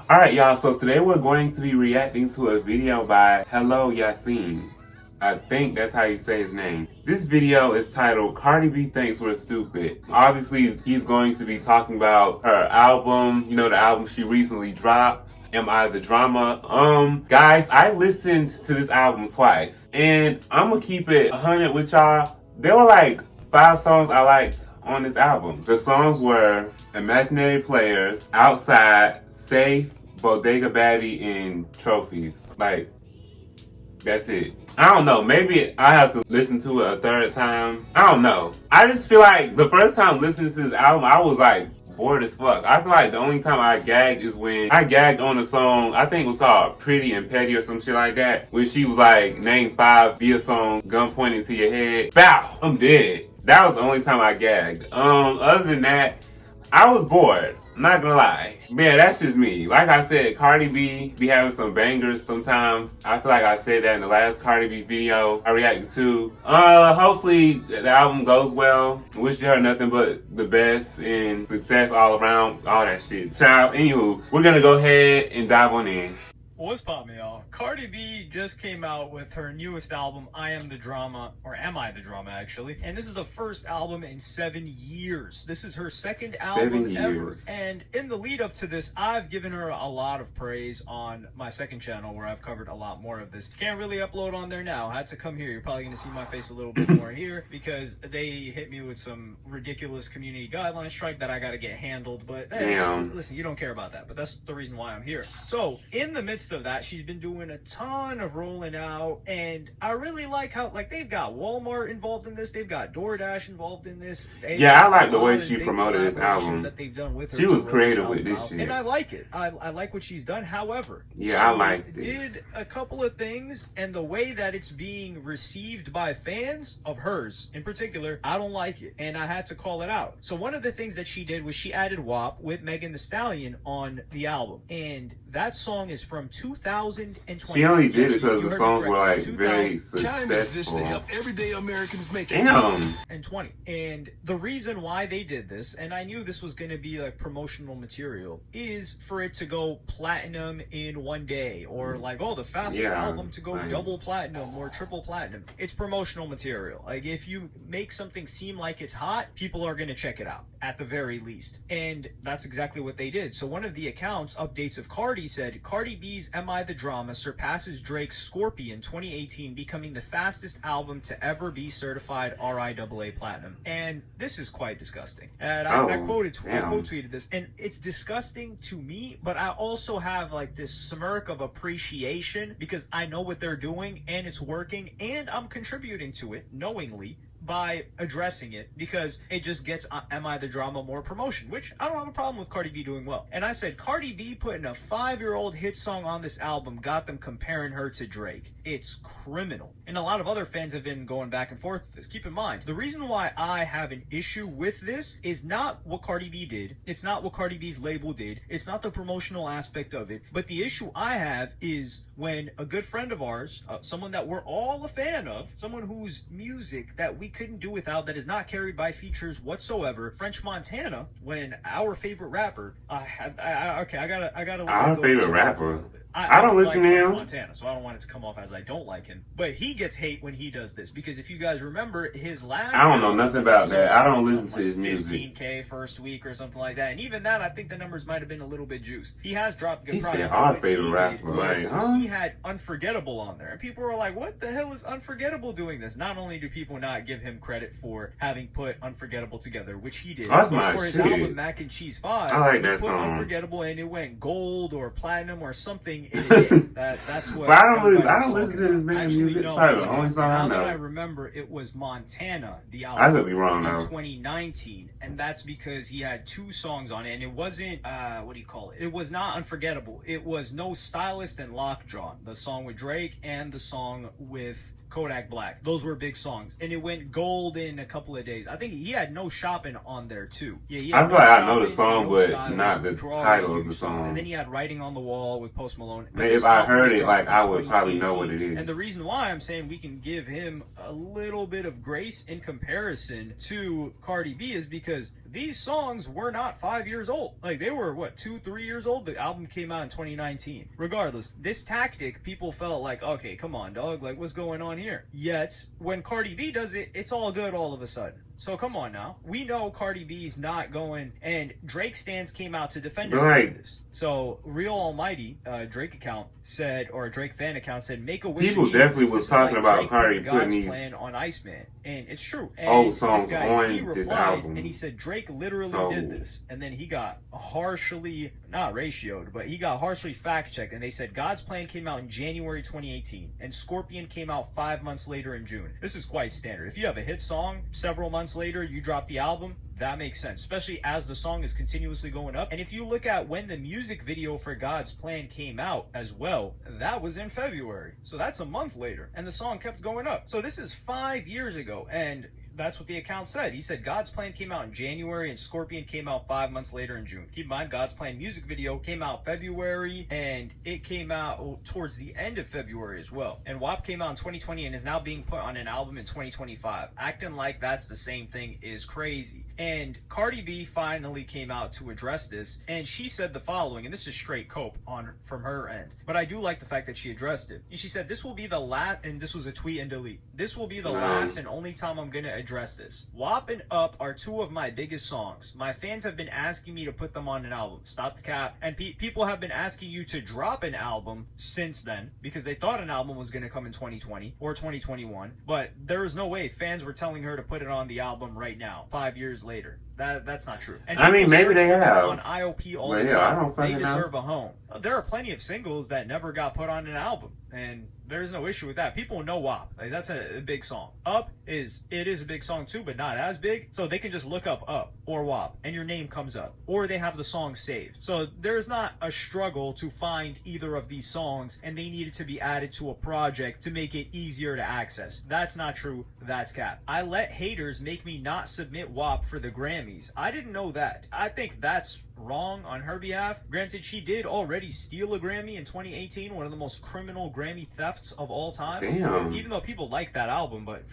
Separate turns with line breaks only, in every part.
Alright y'all, so today we're going to be reacting to a video by Hello Yasin. I think that's how you say his name. This video is titled Cardi B Thinks We're Stupid. Obviously, he's going to be talking about her album, you know, the album she recently dropped, Am I the Drama? Guys, I listened to this album twice, and I'm gonna keep it 100 with y'all. There were like 5 songs I liked on this album. The songs were Imaginary Players, Outside, Safe, Bodega Baddie, and Trophies. Like, that's it. I don't know. Maybe I have to listen to it a third time. I don't know. I just feel like the first time listening to this album, I was like bored as fuck. I feel like the only time I gagged is when I gagged on a song, I think it was called Pretty and Petty or some shit like that, when she was like, name 5 Be a song, gun pointing to your head. Bow! I'm dead. That was the only time I gagged. Other than that, I was bored. I'm not gonna lie. Man, that's just me. Like I said, Cardi B be having some bangers sometimes. I feel like I said that in the last Cardi B video I reacted to. Hopefully the album goes well. Wish her nothing but the best and success all around. All that shit. Child, anywho, we're gonna go ahead and dive on in.
What's poppin', y'all? Cardi B just came out with her newest album, I Am the Drama, or Am I the Drama, actually. And this is the first album in 7 years. This is her second album ever. And in the lead up to this, I've given her a lot of praise on my second channel, where I've covered a lot more of this. Can't really upload on there now. I had to come here. You're probably gonna see my face a little bit more here, because they hit me with some ridiculous community guideline strike that I gotta get handled. But listen, you don't care about that, but that's the reason why I'm here. So, in the midst of that, she's been doing a ton of rolling out, and I really like how, like, they've got Walmart involved in this, they've got DoorDash involved in this.
Yeah, I like the way she promoted this album.
That they've done with her.
She was creative with this shit,
and I like it. I like what she's done. However,
yeah, I like this.
Did a couple of things, and the way that it's being received by fans of hers in particular, I don't like it, and I had to call it out. So one of the things that she did was she added WAP with Megan Thee Stallion on the album, and that song is from 2020.
She only did it because the songs were like very successful.
To help everyday Americans make it.
And 20. And the reason why they did this, and I knew this was going to be like promotional material, is for it to go platinum in one day, or like, oh, the fastest album to go double platinum or triple platinum. It's promotional material. Like, if you make something seem like it's hot, people are going to check it out at the very least. And that's exactly what they did. So one of the accounts, Updates of Cardi, said Cardi B's Am I the Drama surpasses Drake's Scorpion 2018, becoming the fastest album to ever be certified RIAA platinum. And this is quite disgusting. And I quote tweeted this, and it's disgusting to me, but I also have like this smirk of appreciation, because I know what they're doing and it's working, and I'm contributing to it knowingly by addressing it, because it just gets Am I the Drama more promotion, which I don't have a problem with Cardi B doing well. And I said, Cardi B putting a 5-year-old hit song on this album got them comparing her to Drake. It's criminal. And a lot of other fans have been going back and forth with this. Keep in mind, the reason why I have an issue with this is not what Cardi B did. It's not what Cardi B's label did. It's not the promotional aspect of it. But the issue I have is when a good friend of ours, someone that we're all a fan of, someone whose music that we couldn't do without, that is not carried by features whatsoever, French Montana, when our favorite rapper, I gotta
our favorite rapper. I don't listen to him.
Montana, so I don't want it to come off as I don't like him. But he gets hate when he does this, because if you guys remember his last,
I don't know nothing about that. I don't listen to his music.
15K first week or something like that, and even that, I think the numbers might have been a little bit juiced. He has dropped good projects.
He said our favorite rapper, right?
He had Unforgettable on there, and people were like, "What the hell is Unforgettable doing this?" Not only do people not give him credit for having put Unforgettable together, which he did,
that's my
for his
shit.
album Mac and Cheese 5,
I like that
put
song.
Unforgettable, and it went gold or platinum or something. And it did. That's what.
But I don't listen to this man's music.
No,
Probably the only song I know.
I remember it was Montana, the album.
I could be wrong though.
2019, and that's because he had 2 songs on it, and it wasn't what do you call it? It was not Unforgettable. It was No Stylist and Lockjaw, the song with Drake and the song with Kodak Black. Those were big songs, and it went gold in a couple of days. I think he had No Shopping on there too. Yeah,
I feel like I know the song, but not the title of the song.
And then he had Writing on the Wall with Post Malone.
If I heard it, like, I would probably know what it is.
And the reason why I'm saying we can give him a little bit of grace in comparison to Cardi B is because these songs were not 5 years old. Like, they were, what, 2-3 years old? The album came out in 2019. Regardless, this tactic, people felt like, okay, come on, dog, like, what's going on here? Yet, when Cardi B does it, it's all good all of a sudden. So come on now. We know Cardi B's not going, and Drake stans came out to defend her for this. So Real Almighty, Drake account said, or a Drake fan account said, make a wish.
People definitely was talking about Cardi putting these
plan on Iceman, and it's true. And
old songs
this guy,
on
he replied,
this album,
and he said Drake literally did this, and then he got harshly, not ratioed, but he got harshly fact checked, and they said God's Plan came out in January 2018, and Scorpion came out 5 months later in June. This is quite standard. If you have a hit song, several months later you drop the album, that makes sense, especially as the song is continuously going up. And if you look at when the music video for God's Plan came out as well, that was in February. So that's a month later, and the song kept going up. So this is 5 years ago, and that's what the account said. He said God's Plan came out in January and Scorpion came out 5 months later in June. Keep in mind, God's Plan music video came out February, and it came out towards the end of February as well. And WAP came out in 2020 and is now being put on an album in 2025. Acting like that's the same thing is crazy. And Cardi B finally came out to address this, and she said the following, and this is straight cope from her end, but I do like the fact that she addressed it. And she said, this will be the last, and this was a tweet and delete, this will be the last and only time I'm gonna address this. WAP and Up are two of my biggest songs. My fans have been asking me to put them on an album. Stop the cap. And people have been asking you to drop an album since then, because they thought an album was gonna come in 2020 or 2021, but there was no way fans were telling her to put it on the album right now, 5 years later. That's not true. And
I mean, maybe they have
on IOP all
but
the
yeah, I
time.
don't
They
fucking
deserve
know.
a home. There are plenty of singles that never got put on an album, and there's no issue with that. People know WAP. Like, that's a big song. Up is a big song too, but not as big. So they can just look up or WAP, and your name comes up, or they have the song saved. So there's not a struggle to find either of these songs, and they needed to be added to a project to make it easier to access. That's not true. That's cap. I let haters make me not submit WAP for the Grammys. I didn't know that. I think that's wrong on her behalf. Granted, she did already steal a Grammy in 2018, one of the most criminal Grammy thefts of all time.
Damn.
Even though people like that album, but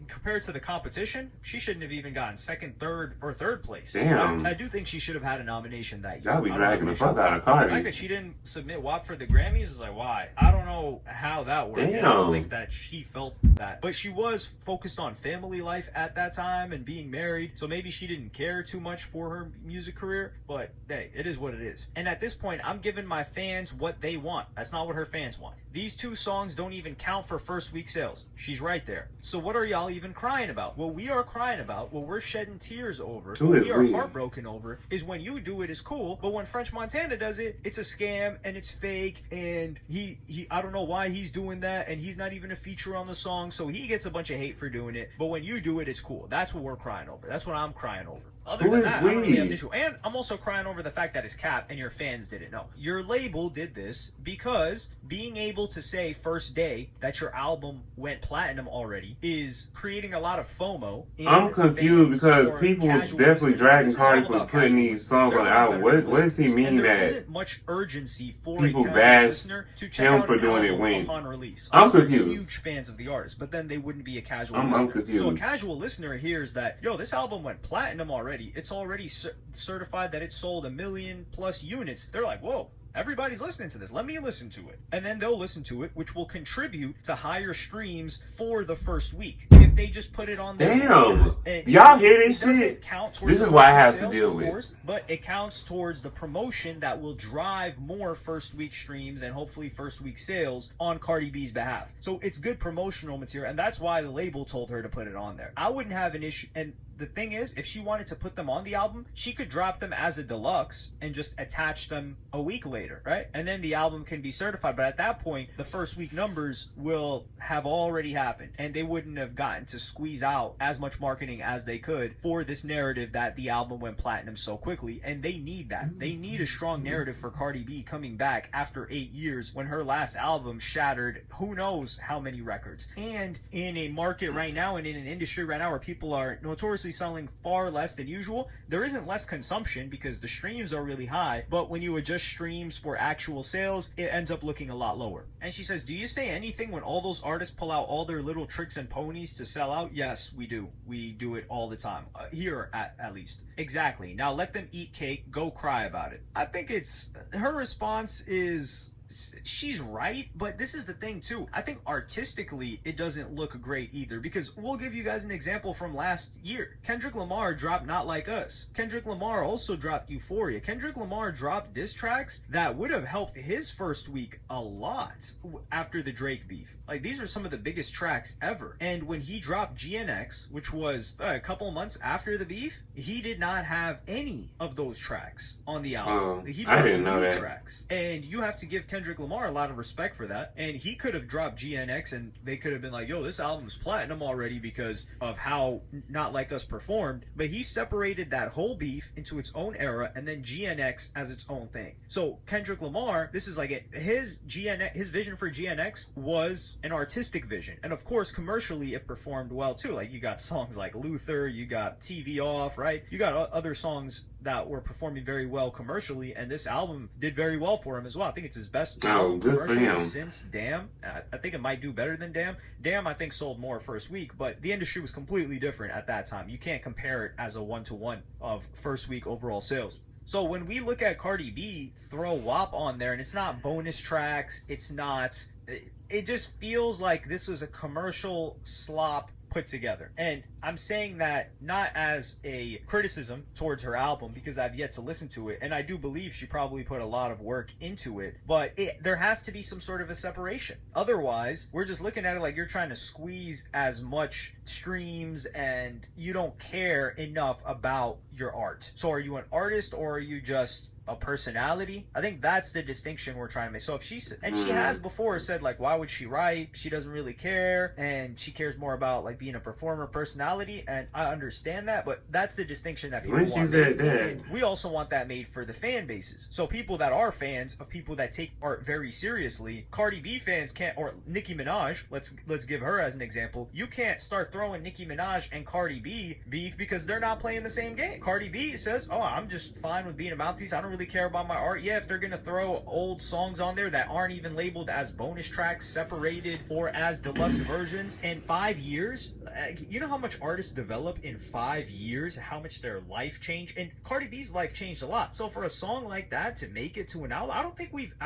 compared to the competition, she shouldn't have even gotten second, third, or third place.
Damn.
I do think she should have had a nomination that year.
That'd be dragging the fuck out of Cardi.
The fact that she didn't submit WAP for the Grammys is like, why? I don't know how that worked.
Damn.
I don't think that she felt that. But she was focused on family life at that time and being married, so maybe she didn't care too much for her music career, but hey, it is what it is. And at this point, I'm giving my fans what they want. That's not what her fans want. These two songs don't even count for first week sales. She's right there. So what are y'all even crying about? What we are crying about, what we're shedding tears over, what we are heartbroken over, is when you do it is cool, but when French Montana does it, it's a scam and it's fake, and he I don't know why he's doing that, and he's not even a feature on the song, so he gets a bunch of hate for doing it. But when you do it, it's cool. That's what we're crying over. That's what I'm crying over. Other than that, I don't really have an issue. And I'm also crying over the fact that it's cap and your fans didn't know. Your label did this because being able to say first day that your album went platinum already is creating a lot of FOMO.
I'm confused because people definitely dragging Cardi for putting these songs on the album. What does he mean
there
that
isn't much urgency for
people
a casual
bash
listener to check
him
out
for
an
doing it
album
when?
upon release?
I'm
They're
confused.
Huge fans of the artist, but then they wouldn't be a casual
I'm
listener.
confused.
So a casual listener hears that, yo, this album went platinum already. It's already certified that it sold 1 million+ units. They're like, whoa, everybody's listening to this. Let me listen to it. And then they'll listen to it, which will contribute to higher streams for the first week. If they just put it on their
Damn. Y'all hear this shit? This is what I have to deal with.
Course, but it counts towards the promotion that will drive more first week streams and hopefully first week sales on Cardi B's behalf. So it's good promotional material, and that's why the label told her to put it on there. I wouldn't have an issue. And the thing is, if she wanted to put them on the album, she could drop them as a deluxe and just attach them a week later, right? And then the album can be certified. But at that point, the first week numbers will have already happened, and they wouldn't have gotten to squeeze out as much marketing as they could for this narrative that the album went platinum so quickly. And they need that. They need a strong narrative for Cardi B coming back after 8 years when her last album shattered who knows how many records. And in a market right now and in an industry right now where people are notoriously actually selling far less than usual. There isn't less consumption because the streams are really high, but when you adjust streams for actual sales, it ends up looking a lot lower. And she says, do you say anything when all those artists pull out all their little tricks and ponies to sell out? Yes, we do. We do it all the time. Here, at least. Exactly. Now let them eat cake. Go cry about it. I think her response is... she's right, but this is the thing too. I think artistically it doesn't look great either, because we'll give you guys an example from last year. Kendrick Lamar dropped Not Like Us. Kendrick Lamar also dropped Euphoria. Kendrick Lamar dropped diss tracks that would have helped his first week a lot after the Drake beef. Like, these are some of the biggest tracks ever. And when he dropped GNX, which was a couple months after the beef, he did not have any of those tracks on the album.
I didn't know that.
Tracks. And you have to give Kendrick Lamar a lot of respect for that. And he could have dropped GNX and they could have been like, yo, this album's platinum already because of how Not Like Us performed. But he separated that whole beef into its own era and then GNX as its own thing. So Kendrick Lamar, this is like his vision for GNX was an artistic vision. And of course, commercially, it performed well too. Like, you got songs like Luther, you got TV Off, right? You got other songs that were performing very well commercially, and this album did very well for him as well. I think it's his best album commercially since Damn. I think it might do better than Damn. Damn, I think, sold more first week, but the industry was completely different at that time. You can't compare it as a one-to-one of first week overall sales. So when we look at Cardi B throw WAP on there, and it's not bonus tracks, it's not... It just feels like this is a commercial slop put together. And I'm saying that not as a criticism towards her album, because I've yet to listen to it, and I do believe she probably put a lot of work into it, but there has to be some sort of a separation. Otherwise, we're just looking at it like you're trying to squeeze as much streams and you don't care enough about your art. So are you an artist or are you just a personality? I think that's the distinction we're trying to make. So if she has before said, like, why would she write? She doesn't really care, and she cares more about like being a performer personality, and I understand that, but that's the distinction that people want. And we also want that made for the fan bases. So people that are fans of people that take art very seriously, Cardi B fans can't, or Nicki Minaj, let's give her as an example. You can't start throwing Nicki Minaj and Cardi B beef because they're not playing the same game. Cardi B says, oh, I'm just fine with being a mouthpiece. I don't really care about my art. Yeah, if they're gonna throw old songs on there that aren't even labeled as bonus tracks, separated, or as deluxe versions in 5 years, you know how much artists develop in 5 years, how much their life changed, and Cardi B's life changed a lot. So for a song like that to make it to an album, I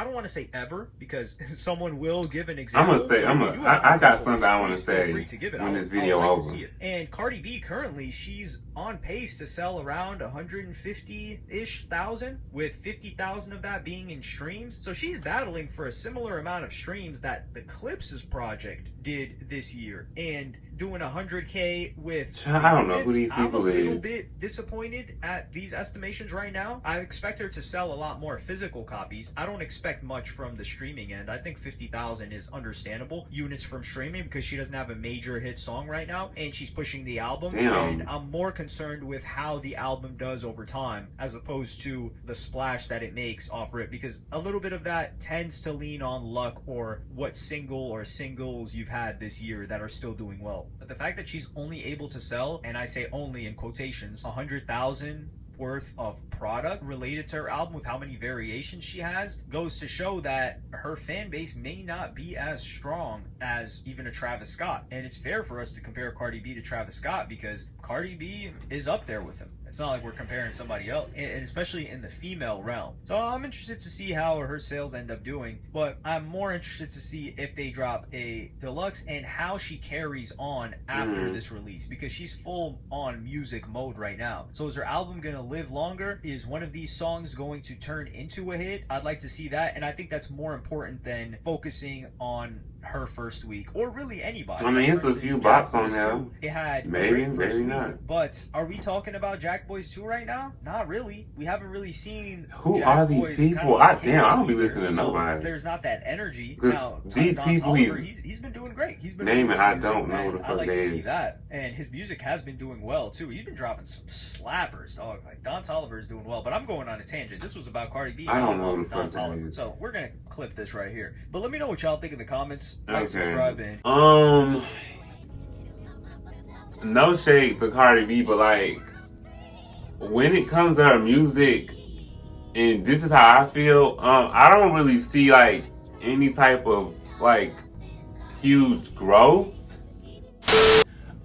don't want to say ever, because someone will give an example.
I got something I want to say when this video over.
And Cardi B currently, she's on pace to sell around 150-ish thousand, with 50,000 of that being in streams. So she's battling for a similar amount of streams that the Clipses project did this year, and doing 100K with...
I don't know who these people is.
I'm a little bit disappointed at these estimations right now. I expect her to sell a lot more physical copies. I don't expect much from the streaming end. I think 50,000 is understandable units from streaming because she doesn't have a major hit song right now, and she's pushing the album.
Damn.
And I'm more concerned with how the album does over time as opposed to the splash that it makes off rip, because a little bit of that tends to lean on luck or what single or singles you've had this year that are still doing well. But the fact that she's only able to sell, and I say only in quotations, 100,000 worth of product related to her album with how many variations she has, goes to show that her fan base may not be as strong as even a Travis Scott. And it's fair for us to compare Cardi B to Travis Scott because Cardi B is up there with him. It's not like we're comparing somebody else, and especially in the female realm. So I'm interested to see how her sales end up doing, but I'm more interested to see if they drop a deluxe and how she carries on after this release, because she's full on music mode right now. So is her album gonna live longer? Is one of these songs going to turn into a hit? I'd like to see that, and I think that's more important than focusing on her first week, or really anybody.
I mean, it's a few bops on there.
It had
maybe not.
But are we talking about Jack Boys 2 right now? Not really. We haven't really seen
who
Jack
are these
Boys
people.
kind of
I don't be listening to nobody.
There's not that energy.
Now, these
Don
people,
Toliver, he's been doing great. He's been
naming. I don't know the fuck
I like
they
to see
is.
that, and his music has been doing well too. He's been dropping some slappers, dog. Like Don Toliver is doing well, but I'm going on a tangent. This was about Cardi B.
I don't know the
Don
fuck that
Toliver.
is.
So we're gonna clip this right here. But let me know what y'all think in the comments. Like, subscribe, and
no shade to Cardi B, but like, when it comes to her music, and this is how I feel, I don't really see like any type of like huge growth.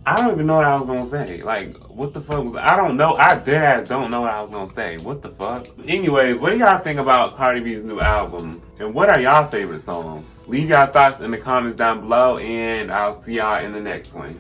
I don't even know what I was gonna say. Like, what the fuck was I don't know. I deadass don't know what I was gonna say. What the fuck? Anyways, what do y'all think about Cardi B's new album? And what are y'all favorite songs? Leave y'all thoughts in the comments down below, and I'll see y'all in the next one.